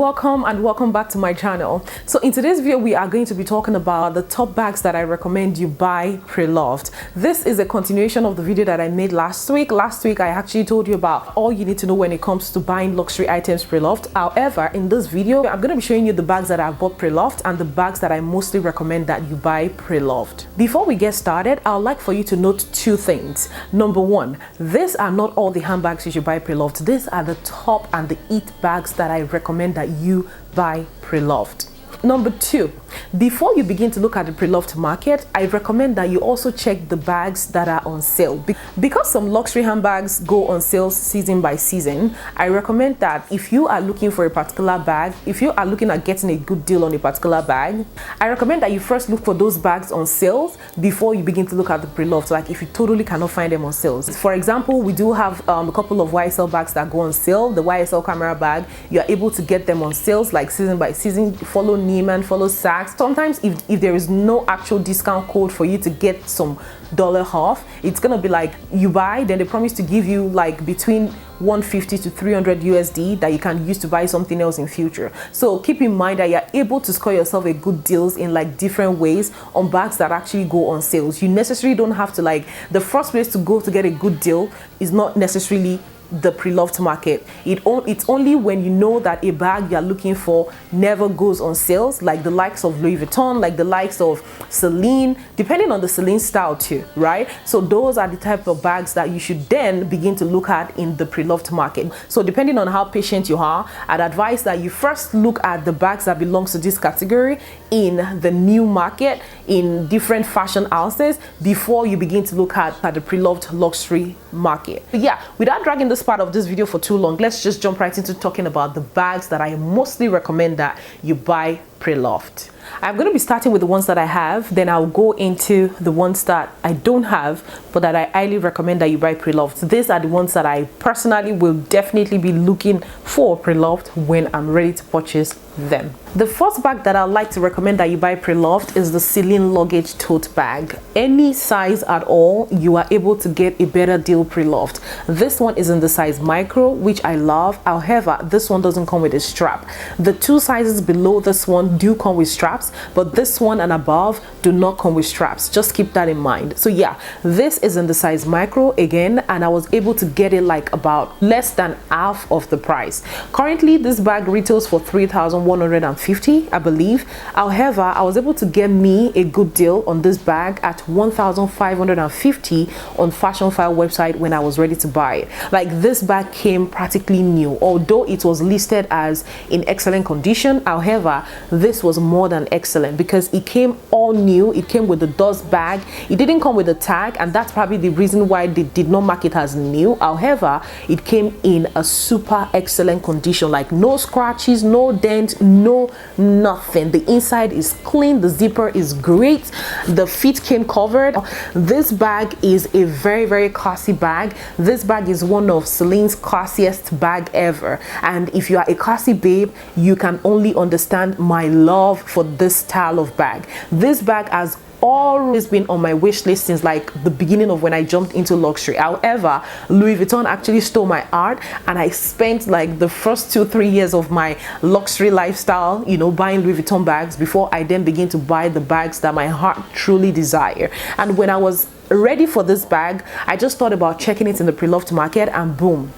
welcome back to my channel. So in today's video we are going to be talking about the top bags that I recommend you buy pre-loved. This is a continuation of the video that I made last week. Last week I actually told you about all you need to know when it comes to buying luxury items pre-loved. However, in this video I'm going to be showing you the bags that I've bought pre-loved and the bags that I mostly recommend that you buy pre-loved. Before we get started, I would like for you to note two things. Number one, these are not all the handbags you should buy pre-loved. These are the top and the it bags that I recommend that you buy pre-loved. Number two, before you begin to look at the pre-loved market, I recommend that you also check the bags that are on sale. Because some luxury handbags go on sale season by season, I recommend that if you are looking for a particular bag, if you are looking at getting a good deal on a particular bag, I recommend that you first look for those bags on sales before you begin to look at the pre-loved, like if you totally cannot find them on sales. For example, we do have a couple of YSL bags that go on sale. The YSL camera bag, you are able to get them on sales like season by season. Follow Neiman, follow Saks. Sometimes if there is no actual discount code for you to get some dollar off, it's gonna be like you buy, then they promise to give you like between 150 to 300 USD that you can use to buy something else in future. So keep in mind that you're able to score yourself a good deals in like different ways on bags that actually go on sales. You necessarily don't have to, like, the first place to go to get a good deal is not necessarily the pre-loved market. It's only when you know that a bag you're looking for never goes on sales, like the likes of Louis Vuitton, like the likes of Celine, depending on the Celine style too, right? So those are the type of bags that you should then begin to look at in the pre-loved market. So depending on how patient you are, I'd advise that you first look at the bags that belongs to this category in the new market, in different fashion houses, before you begin to look at the pre-loved luxury market. But yeah, without dragging this part of this video for too long, let's just jump right into talking about the bags that I mostly recommend that you buy pre-loved. I'm going to be starting with the ones that I have, then I'll go into the ones that I don't have but that I highly recommend that you buy pre-loved. These are the ones that I personally will definitely be looking for pre-loved when I'm ready to purchase them. The first bag that I'd like to recommend that you buy pre-loved is the Celine Luggage Tote Bag. Any size at all, you are able to get a better deal pre-loved. This one is in the size micro, which I love. However, this one doesn't come with a strap. The two sizes below this one do come with straps, but this one and above do not come with straps. Just keep that in mind. So yeah, this is in the size micro again, and I was able to get it like about less than half of the price. Currently this bag retails for 3,150, I believe. However, I was able to get me a good deal on this bag at 1,550 on Fashion File website when I was ready to buy it. Like, this bag came practically new, although it was listed as in excellent condition. However, this was more than excellent because it came all new. It came with the dust bag. It didn't come with a tag, and that's probably the reason why they did not mark it as new. However, it came in a super excellent condition, like no scratches, no dent, no nothing. The inside is clean, the zipper is great, the feet came covered. This bag is a very classy bag. This bag is one of Celine's classiest bag ever, and if you are a classy babe, you can only understand my love for this style of bag. This bag has always been on my wish list since like the beginning of when I jumped into luxury. However, Louis Vuitton actually stole my heart, and I spent like the first 2-3 years of my luxury lifestyle, you know, buying Louis Vuitton bags before I then begin to buy the bags that my heart truly desire. And when I was ready for this bag, I just thought about checking it in the pre-loved market, and boom,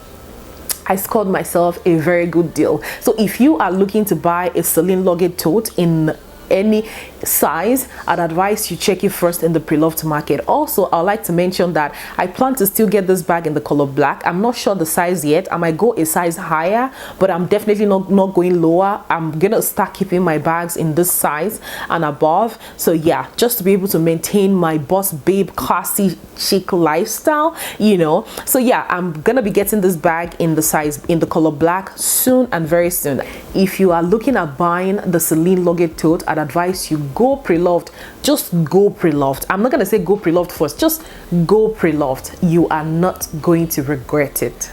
I scored myself a very good deal. So if you are looking to buy a Celine Luggage tote in any size, I'd advise you check it first in the pre-loved market. Also, I'd like to mention that I plan to still get this bag in the color black. I'm not sure the size yet. I might go a size higher, but I'm definitely not going lower. I'm gonna start keeping my bags in this size and above. So yeah, just to be able to maintain my boss babe classy chic lifestyle, you know. So yeah, I'm gonna be getting this bag in the size in the color black soon, and very soon. If you are looking at buying the Celine Luggage tote, I'd advise you go pre-loved. Just go pre-loved. I'm not gonna say go pre-loved first, just go pre-loved. You are not going to regret it.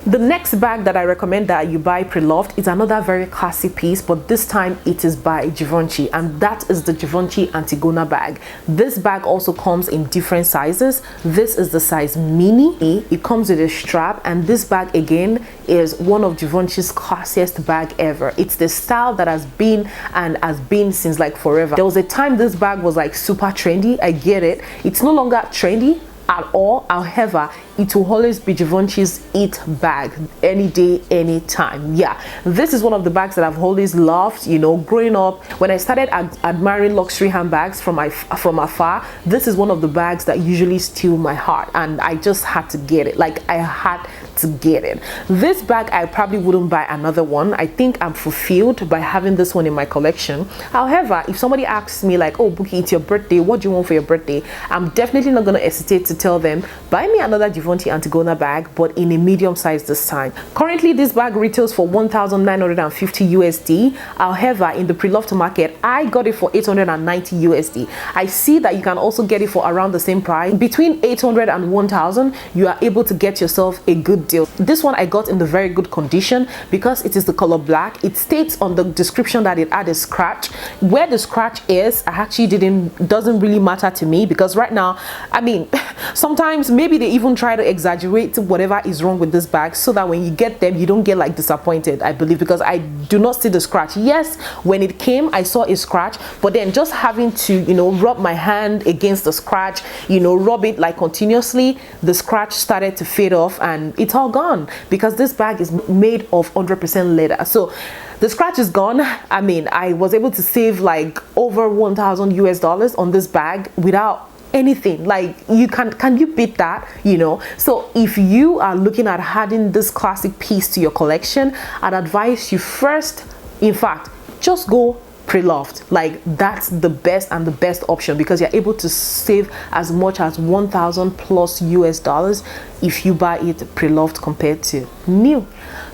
The next bag that I recommend that you buy pre-loved is another very classy piece, but this time it is by Givenchy, and that is the Givenchy Antigona bag. This bag also comes in different sizes. This is the size mini. It comes with a strap, and this bag again is one of Givenchy's classiest bag ever. It's the style that has been since like forever. There was a time this bag was like super trendy. I get it. It's no longer trendy at all. However, it will always be Givenchy's it bag, any day, anytime. Yeah, this is one of the bags that I've always loved. You know, growing up, when I started admiring luxury handbags from afar, this is one of the bags that usually steal my heart, and I just had to get it. Like, I had to get it. This bag, I probably wouldn't buy another one. I think I'm fulfilled by having this one in my collection. However, if somebody asks me like, oh Buki, it's your birthday, what do you want for your birthday, I'm definitely not going to hesitate to tell them, buy me another Givenchy Antigona bag, but in a medium size this time. Currently, this bag retails for 1,950 USD. However, in the pre-loved market, I got it for 890 USD. I see that you can also get it for around the same price. Between 800 and 1,000, you are able to get yourself a good deal. This one I got in the very good condition because it is the color black. It states on the description that it had a scratch. Where the scratch is, I actually doesn't really matter to me, because right now, I mean, sometimes maybe they even try to exaggerate whatever is wrong with this bag so that when you get them, you don't get like disappointed, I believe, because I do not see the scratch. Yes, when it came, I saw a scratch, but then just having to, you know, rub my hand against the scratch, you know, rub it like continuously, the scratch started to fade off and it's all gone, because this bag is made of 100% leather. So the scratch is gone. I mean, I was able to save like over 1,000 US dollars on this bag without anything. Like, you can you beat that, you know? So if you are looking at adding this classic piece to your collection, I'd advise you first, in fact, just go pre-loved. Like, that's the best and the best option, because you're able to save as much as 1,000 plus US dollars if you buy it pre-loved compared to new.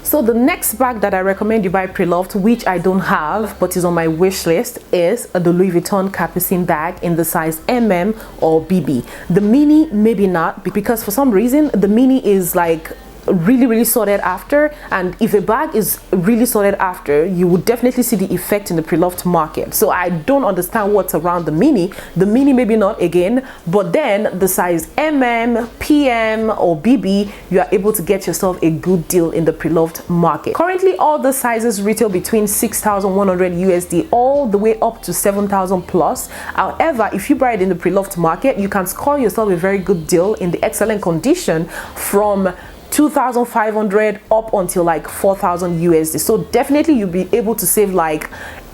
So the next bag that I recommend you buy pre-loved, which I don't have but is on my wish list, is the Louis Vuitton Capucine bag in the size MM or BB. The mini, maybe not, because for some reason the mini is like really sorted after, and if a bag is really sorted after, you would definitely see the effect in the pre-loved market. So I don't understand what's around the mini maybe not again, but then the size MM, PM or BB, you are able to get yourself a good deal in the pre-loved market. Currently, all the sizes retail between 6,100 USD all the way up to 7,000 plus. However, if you buy it in the pre-loved market, you can score yourself a very good deal in the excellent condition from 2,500 up until like 4,000 USD. So definitely you'll be able to save like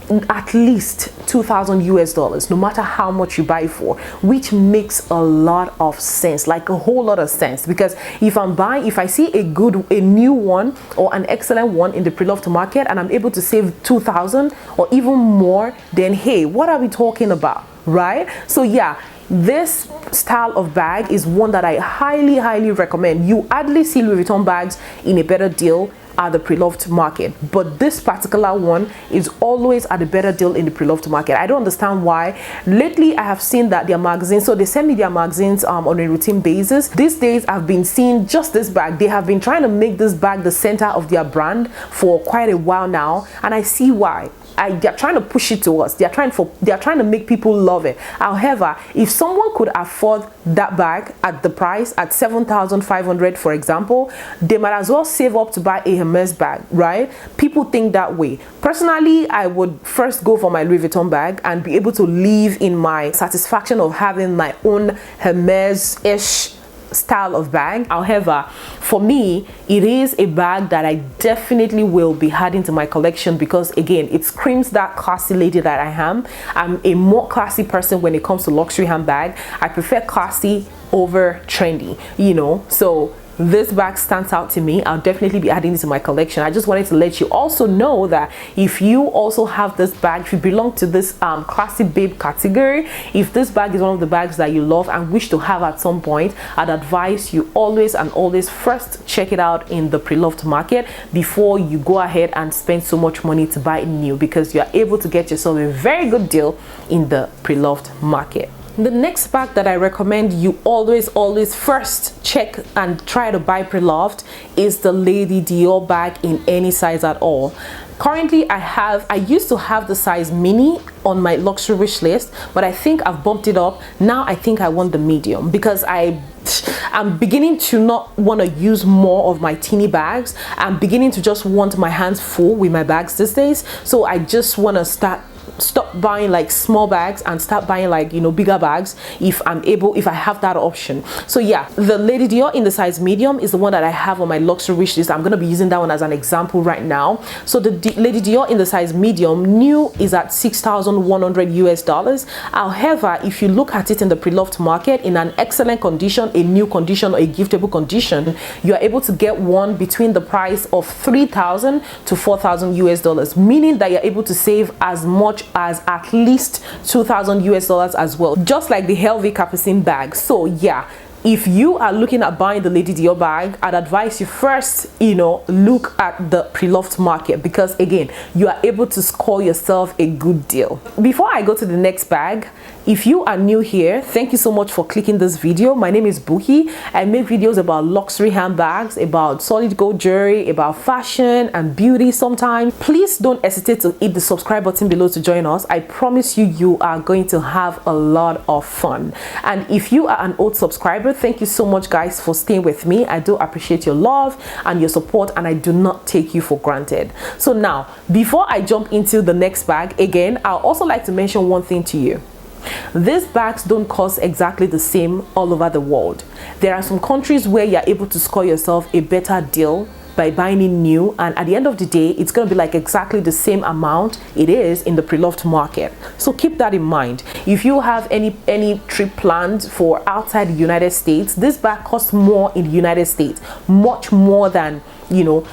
at least 2,000 US dollars, no matter how much you buy for, which makes a lot of sense, like a whole lot of sense. Because if I see a new one or an excellent one in the pre-loved market and I'm able to save 2,000 or even more, then hey, what are we talking about, right? So yeah, this style of bag is one that I highly recommend. You hardly see Louis Vuitton bags in a better deal at the pre-loved market, but this particular one is always at a better deal in the pre-loved market. I don't understand why. Lately I have seen that their magazines, so they send me their magazines on a routine basis. These days I've been seeing just this bag. They have been trying to make this bag the center of their brand for quite a while now, and I see why. They're trying to push it to us. They're trying to make people love it. However, if someone could afford that bag at the price at 7,500, for example, they might as well save up to buy a Hermes bag, right? People think that way. Personally, I would first go for my Louis Vuitton bag and be able to live in my satisfaction of having my own Hermes-ish style of bag. However, for me, it is a bag that I definitely will be adding to my collection, because again, it screams that classy lady that I am. I'm a more classy person when it comes to luxury handbag. I prefer classy over trendy, you know. So this bag stands out to me. I'll definitely be adding it to my collection. I just wanted to let you also know that if you also have this bag, if you belong to this classy babe category, if this bag is one of the bags that you love and wish to have at some point, I'd advise you always first check it out in the pre-loved market before you go ahead and spend so much money to buy it new, because you are able to get yourself a very good deal in the pre-loved market. The next bag that I recommend you always first check and try to buy pre-loved is the Lady Dior bag in any size at all. Currently I used to have the size mini on my luxury wish list, but I think I've bumped it up. Now I think I want the medium because I'm beginning to not want to use more of my teeny bags. I'm beginning to just want my hands full with my bags these days. So I just want to stop buying like small bags and start buying like, you know, bigger bags if I have that option. So yeah, the Lady Dior in the size medium is the one that I have on my luxury wish list. I'm going to be using that one as an example right now. So the Lady Dior in the size medium new is at $6,100 US. However, if you look at it in the pre-loved market in an excellent condition, a new condition or a giftable condition, you are able to get one between the price of $3,000 to $4,000 US, meaning that you're able to save as much as at least $2,000 US as well, just like the LV Capucine bag. So yeah, if you are looking at buying the Lady Dior bag, I'd advise you first, you know, look at the pre-loved market, because again, you are able to score yourself a good deal. Before I go to the next bag, if you are new here, thank you so much for clicking this video. My name is Buki. I make videos about luxury handbags, about solid gold jewelry, about fashion and beauty sometimes. Please don't hesitate to hit the subscribe button below to join us. I promise you, you are going to have a lot of fun. And if you are an old subscriber, thank you so much guys for staying with me. I do appreciate your love and your support, and I do not take you for granted. So now, before I jump into the next bag, again, I'll also like to mention one thing to you. These bags don't cost exactly the same all over the world. There are some countries where you're able to score yourself a better deal by buying it new, and at the end of the day, it's going to be like exactly the same amount it is in the pre-loved market. So keep that in mind. If you have any trip planned for outside the United States, this bag costs more in the United States, much more than, you know,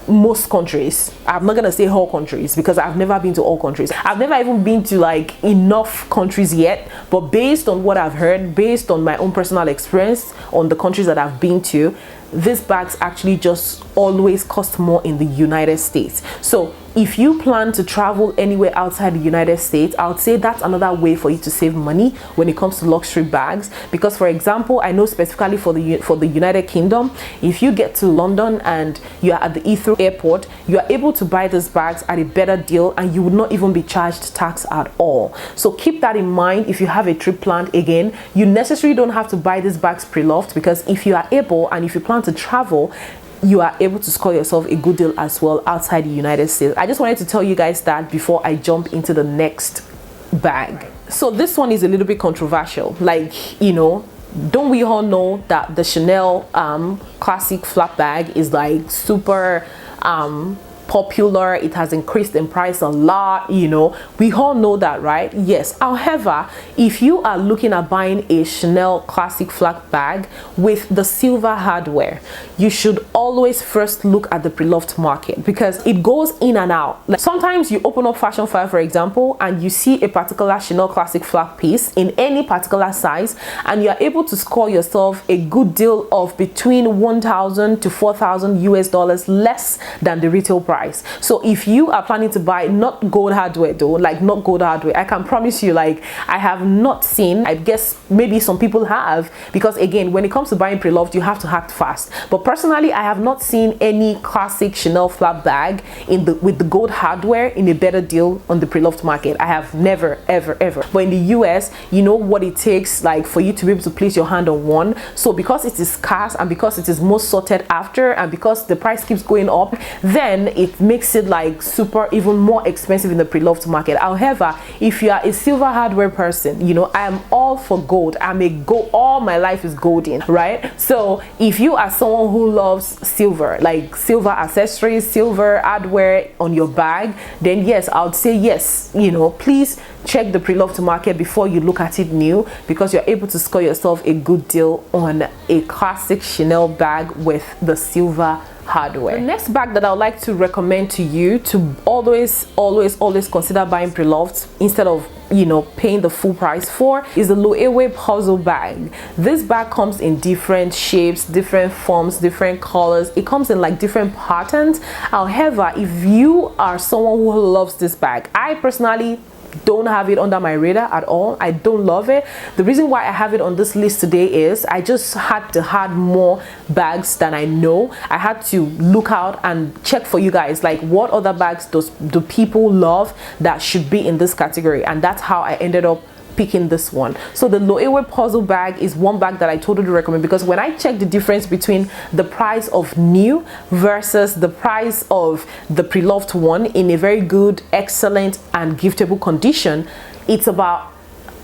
most countries. I'm not gonna say all countries because I've never been to all countries. I've never even been to like enough countries yet, but based on what I've heard, based on my own personal experience on the countries that I've been to, these bags actually just always cost more in the United States. So if you plan to travel anywhere outside the United States, I would say that's another way for you to save money when it comes to luxury bags. Because for example, I know specifically for the United Kingdom, if you get to London and you are at the Heathrow airport, you are able to buy these bags at a better deal and you would not even be charged tax at all. So keep that in mind if you have a trip planned. Again, you necessarily don't have to buy these bags pre-loved, because if you are able and if you plan to travel, you are able to score yourself a good deal as well outside the United States. I just wanted to tell you guys that before I jump into the next bag. So this one is a little bit controversial. Like, you know, don't we all know that the Chanel classic flap bag is like super popular? It has increased in price a lot, you know, we all know that, right? Yes. However, if you are looking at buying a Chanel classic flap bag with the silver hardware, you should always first look at the pre-loved market, because it goes in and out. Like sometimes you open up Fashion File, for example, and you see a particular Chanel classic flap piece in any particular size, and you are able to score yourself a good deal of between $1,000 to $4,000 US less than the retail price. So if you are planning to buy, not gold hardware though, like not gold hardware, I can promise you, like I have not seen, I guess maybe some people have, because again, when it comes to buying pre-loved, you have to act fast. But personally, I have not seen any classic Chanel flap bag with the gold hardware in a better deal on the pre-loved market. I have never, ever. But in the US, you know what it takes like for you to be able to place your hand on one. So because it is scarce and because it is most sorted after and because the price keeps going up, then it makes it like super even more expensive in the pre-loved market. However, if you are a silver hardware person, you know, I am all for gold. I'm a gold, all my life is golden, right? So if you are someone who loves silver, like silver accessories, silver hardware on your bag, then yes, I would say yes, you know, please check the pre-loved market before you look at it new, because you're able to score yourself a good deal on a classic Chanel bag with the silver hardware. The next bag that I would like to recommend to you to always consider buying pre-loved instead of, you know, paying the full price for is the Loewe puzzle bag. This bag comes in different shapes, different forms, different colors. It comes in like different patterns. However, if you are someone who loves this bag, I personally don't have it under my radar at all. I don't love it. The reason why I have it on this list today is I just had to add more bags than I know. I had to look out and check for you guys, like what other bags do people love that should be in this category, and that's how I ended up picking this one. So the Loewe puzzle bag is one bag that I totally recommend, because when I check the difference between the price of new versus the price of the Preloved one in a very good, excellent and giftable condition, it's about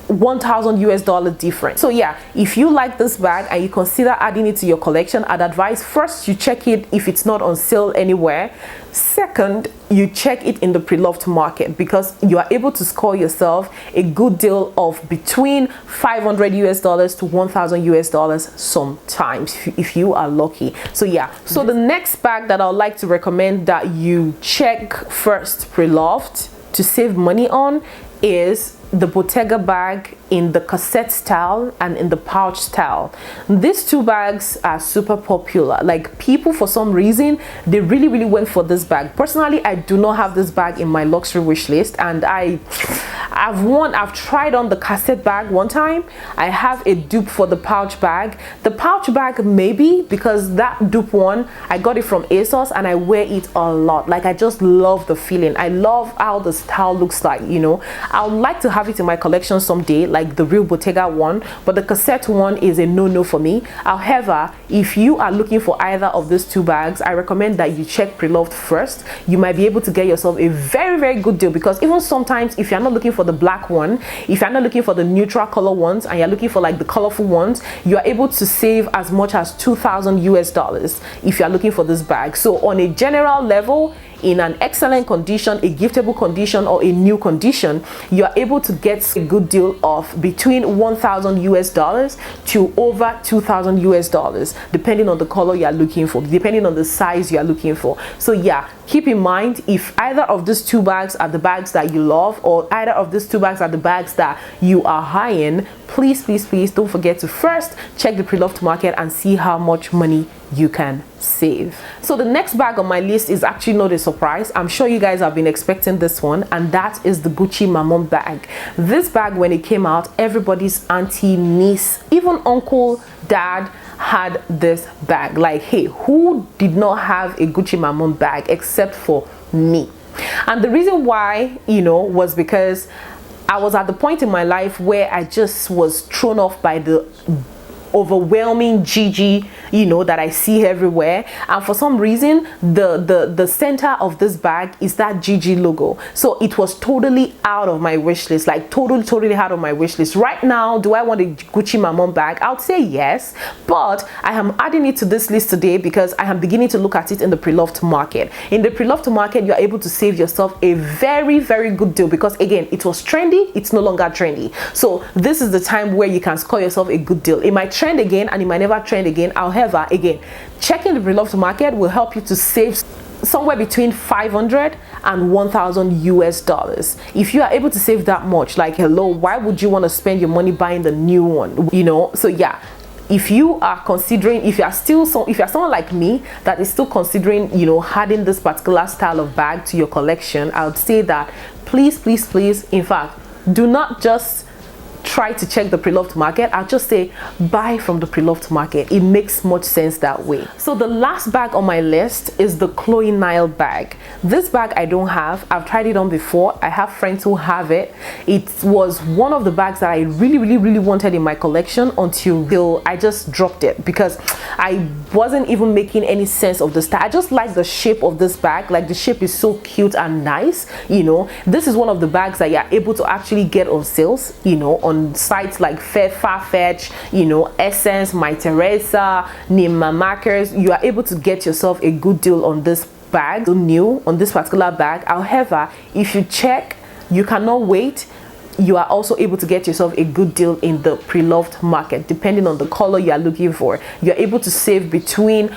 $1,000 difference. So yeah, if you like this bag and you consider adding it to your collection, I'd advise first you check it if it's not on sale anywhere. Second, you check it in the Preloved market, because you are able to score yourself a good deal of between $500 to $1,000 sometimes if you are lucky. So yeah, so the next bag that I would like to recommend that you check first Preloved to save money on is the Bottega bag in the cassette style and in the pouch style. These two bags are super popular. Like, people, for some reason, they really went for this bag. Personally, I do not have this bag in my luxury wish list, and I've tried on the cassette bag one time. I have a dupe for the pouch bag. The pouch bag, maybe because that dupe one, I got it from ASOS and I wear it a lot. Like, I just love the feeling. I love how the style looks like, you know. I would like to have it in my collection someday, like the real Bottega one, but the cassette one is a no-no for me. However, if you are looking for either of these two bags, I recommend that you check Preloved first. You might be able to get yourself a very good deal, because even sometimes if you're not looking for the black one, if you're not looking for the neutral color ones and you're looking for like the colorful ones, you are able to save as much as $2,000 if you're looking for this bag. So on a general level, in an excellent condition, a giftable condition, or a new condition, you are able to get a good deal of between $1,000 to over $2,000, depending on the color you are looking for, depending on the size you are looking for. So yeah, keep in mind, if either of these two bags are the bags that you love, or either of these two bags are the bags that you are eyeing, please don't forget to first check the Preloved market and see how much money you can save. So the next bag on my list is actually not a surprise. I'm sure you guys have been expecting this one, and that is the Gucci Maman bag. This bag, when it came out, everybody's auntie, niece, even uncle, dad had this bag. Like, hey, who did not have a Gucci Maman bag except for me? And the reason why, you know, was because I was at the point in my life where I just was thrown off by the overwhelming GG, you know, that I see everywhere, and for some reason the center of this bag is that GG logo. So it was totally out of my wish list, like totally out of my wish list. Right now, do I want a Gucci Maman bag? I would say yes, but I am adding it to this list today because I am beginning to look at it in the Preloved market. In the Preloved market, you are able to save yourself a very good deal, because again, it was trendy, it's no longer trendy. So this is the time where you can score yourself a good deal. It might trend again and it might never trend again. However, again, checking the Preloved market will help you to save somewhere between $500 and $1,000. If you are able to save that much, like, hello, why would you want to spend your money buying the new one, you know? So yeah, if you are considering, if you are someone like me that is still considering, you know, adding this particular style of bag to your collection, I would say that please, in fact, do not just try to check the Preloved market. I'll just say buy from the Preloved market. It makes much sense that way. So the last bag on my list is the Chloe Nile bag. This bag I don't have. I've tried it on before. I have friends who have it. It was one of the bags that I really wanted in my collection until I just dropped it, because I wasn't even making any sense of the style. I just like the shape of this bag. Like, the shape is so cute and nice, you know. This is one of the bags that you're able to actually get on sales, you know, on sites like Farfetch, you know, Essence, My Teresa, Neiman Marcus. You are able to get yourself a good deal on this bag, new on this particular bag. However, if you check, you cannot wait, you are also able to get yourself a good deal in the Preloved market. Depending on the color you are looking for, you're able to save between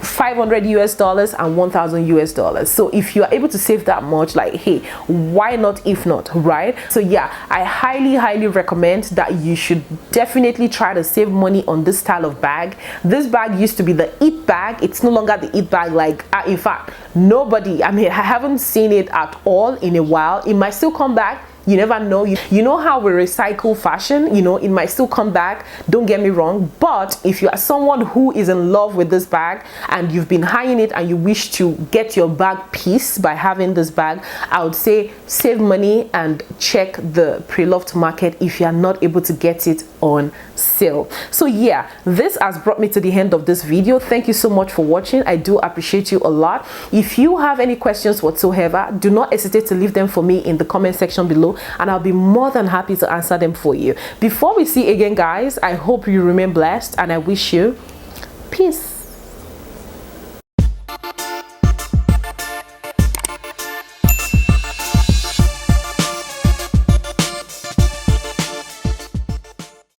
$500 and $1,000. So if you are able to save that much, like, hey, why not if not, right? So yeah, I highly recommend that you should definitely try to save money on this style of bag. This bag used to be the it bag. It's no longer the it bag. Like, in fact, nobody, I mean, I haven't seen it at all in a while. It might still come back. You never know. You know how we recycle fashion, you know, it might still come back, don't get me wrong. But if you are someone who is in love with this bag and you've been eyeing it and you wish to get your bag piece by having this bag, I would say save money and check the pre-loved market if you are not able to get it on sale. So yeah, this has brought me to the end of this video. Thank you so much for watching. I do appreciate you a lot. If you have any questions whatsoever, do not hesitate to leave them for me in the comment section below, and I'll be more than happy to answer them for you. Before we see again, guys, I hope you remain blessed and I wish you peace.